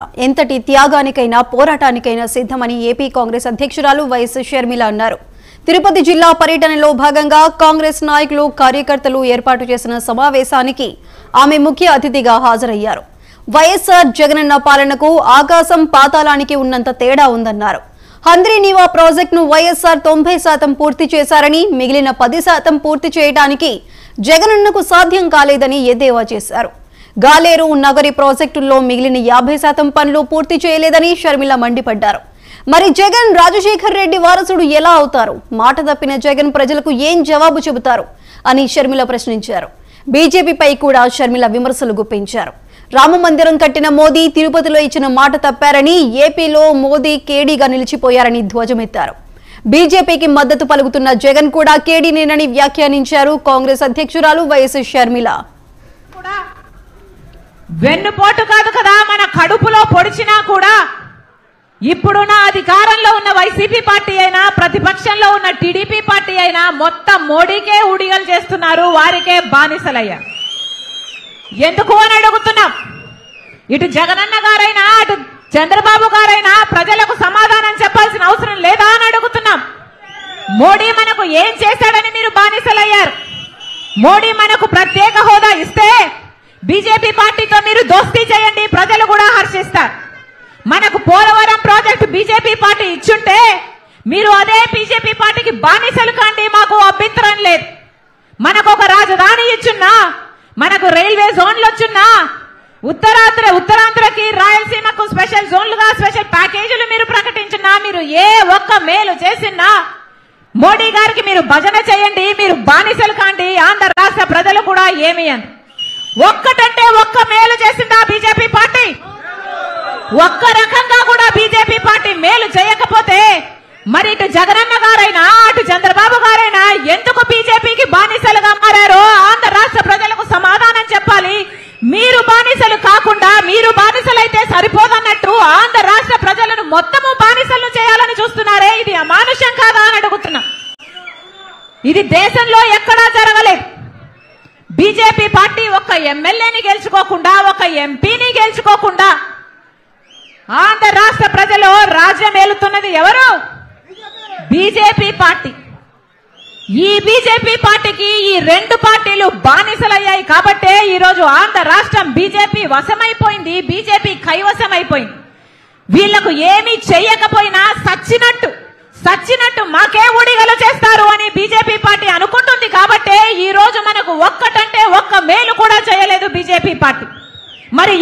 ఎంతటి త్యాగానికైనా పోరాటానికైనా సిద్ధమని ఏపీ కాంగ్రెస్ అధ్యక్షురాలు వైఎస్ షర్మిల అన్నారు. తిరుపతి జిల్లా పర్యటనలో భాగంగా కాంగ్రెస్ నాయకులు కార్యకర్తలు ఏర్పాటు చేసిన సమావేశానికి ఆమె ముఖ్య అతిథిగా హాజరయ్యారు. వైఎస్ఆర్ జగనన్న పాలనకు ఆకాశం పాతాళానికి ఉన్నంత తేడా ఉందన్నారు. హంద్రీనీవా ప్రాజెక్టును వైఎస్ఆర్ 90% పూర్తి చేశారని, మిగిలిన 10% పూర్తి చేయడానికి జగనన్నకు సాధ్యం కాలేదని ఎద్దేవా చేశారు. గాలేరు నగరి ప్రాజెక్టుల్లో మిగిలిన 50% పనులు పూర్తి చేయలేదని షర్మిల మండిపడ్డారు. మరి జగన్ రాజశేఖర్ రెడ్డి వారసుడు ఎలా అవుతారు? మాట తప్పిన జగన్ ప్రజలకు ఏం జవాబు చెబుతారు అని షర్మిల ప్రశ్నించారు. బీజేపీపై కూడా షర్మిల విమర్శలు గుప్పించారు. రామ మందిరం కట్టిన మోదీ తిరుపతిలో ఇచ్చిన మాట తప్పారని, ఏపీలో మోదీ కేడీగా నిలిచిపోయారని ధ్వజమెత్తారు. బీజేపీకి మద్దతు పలుకుతున్న జగన్ కూడా కేడీనేనని వ్యాఖ్యానించారు కాంగ్రెస్ అధ్యక్షురాలు వైఎస్ షర్మిల. వెన్నుపోటు కాదు కదా, మన కడుపులో పొడిచినా కూడా ఇప్పుడున్న అధికారంలో ఉన్న వైసీపీ పార్టీ అయినా, ప్రతిపక్షంలో ఉన్న టీడీపీ పార్టీ అయినా మొత్తం మోడీకే ఉడిగలు చేస్తున్నారు, వారికే బానిసలయ్యారు. ఎందుకు అని అడుగుతున్నాం. ఇటు జగనన్న గారైనా అటు చంద్రబాబు గారైనా ప్రజలకు సమాధానం చెప్పాల్సిన అవసరం లేదా అని అడుగుతున్నాం. మోడీ మనకు ఏం చేశాడని మీరు బానిసలయ్యారు? మోడీ మనకు ప్రత్యేక హోదా ఇస్తే బీజేపీ పార్టీతో మీరు దోస్తీ చేయండి, ప్రజలు కూడా హర్షిస్తారు. మనకు పోలవరం ప్రాజెక్టు బీజేపీ పార్టీ ఇచ్చుంటే మీరు అదే బీజేపీ పార్టీకి బానిసలు కాండి, మాకు అభ్యంతరం లేదు. మనకు ఒక రాజధాని ఇచ్చున్నా, మనకు రైల్వే జోన్లు వచ్చున్నా, ఉత్తరాంధ్రకి రాయలసీమకు స్పెషల్ జోన్లుగా స్పెషల్ ప్యాకేజీలు మీరు ప్రకటించినా, మీరు ఏ ఒక్క మేలు చేసినా మోడీ గారికి మీరు భజన చేయండి, మీరు బానిసలు కాండి, ఆంధ్ర రాష్ట్ర ప్రజలు కూడా ఏమి అని. ఒక్కటంటే ఒక్క మేలు చేసిందా బీజేపీ పార్టీ? ఒక్క రకంగా కూడా బీజేపీ పార్టీ మేలు చేయకపోతే మరి ఇటు జగనన్న గారైనా అటు చంద్రబాబు గారైనా ఎందుకు బీజేపీకి బానిసలుగా మారారో ఆంధ్ర రాష్ట్ర ప్రజలకు సమాధానం చెప్పాలి. మీరు బానిసలు కాకుండా, మీరు బానిసలైతే సరిపోదన్నట్టు ఆంధ్ర రాష్ట్ర ప్రజలను మొత్తము బానిసలను చేయాలని చూస్తున్నారే, ఇది అమానుషం కాదా అని అడుగుతున్నా. ఇది దేశంలో ఎక్కడా జరగలేదు. బీజేపీ పార్టీ ఒక్క ఎమ్మెల్యేని గెలుచుకోకుండా, ఒక ఎంపీని గెలుచుకోకుండా ఆంధ్ర రాష్ట్ర ప్రజలు రాజ్యం ఏలుతున్నది ఎవరు? BJP party. ఈ బీజేపీ పార్టీకి ఈ రెండు పార్టీలు బానిసలయ్యాయి కాబట్టే ఈరోజు ఆంధ్ర రాష్ట్రం బీజేపీ వశమైపోయింది, బీజేపీ కైవశమైపోయింది. వీళ్లకు ఏమీ చెయ్యకపోయినా సచ్చినట్టు మాకే ఊడిగలు చేస్తారు అని బీజేపీ పార్టీ అనుకుంటుంది కాబట్టే ఈ రోజు మనకు ఒక్కటంటే ఒక్క మేలు కూడా చేయలేదు బీజేపీ పార్టీ. మరి